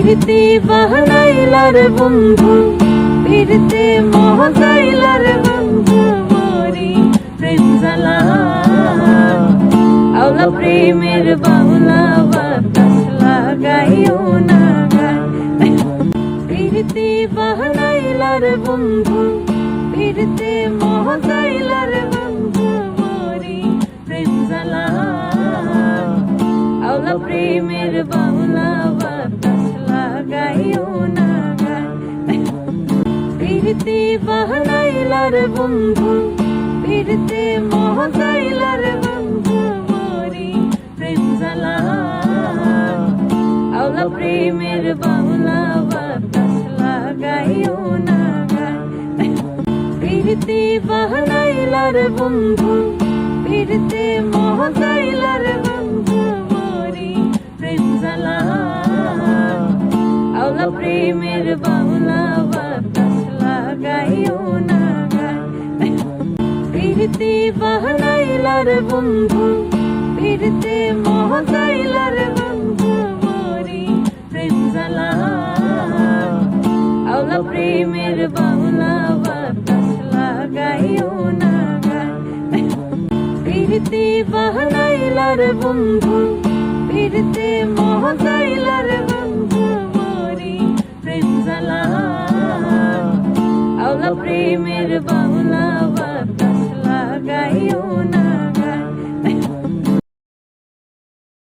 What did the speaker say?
প্রীতি বাহানাইলার বন্ধু প্রীতি মহজাইলার বন্ধু মরি প্রেম জ্বালা আওলা প্রেমের বাউলা বাতাস লাগাইও না গায় প্রীতি বাহানাইলার বন্ধু প্রীতি মহজাইলার বন্ধু মরি প্রেম জ্বালা আওলা প্রেমের বাউলা বাতাস লাগাইও না গায় প্রীতি বাহানাইলার বন্ধু প্রীতি মহজাইলার বন্ধু মরি প্রেম জ্বালা আওলা প্রেমের বাউলা বাতাস লাগাইও না গায় প্রীতি বাহানাইলার বন্ধু প্রীতি মহজাইলার বন্ধু মরি প্রেম জ্বালা আওলা প্রেমের বাউলা বাতাস লাগাইও না গায় প্রীতি বাহানাইলার বন্ধু প্রীতি মহজাইলার বন্ধু মরি প্রেম জ্বালা আওলা প্রেমের বাউলা বাতাস লাগাইও না গায় প্রীতি বাহানাইলার বন্ধু প্রীতি মহজাইলার বন্ধু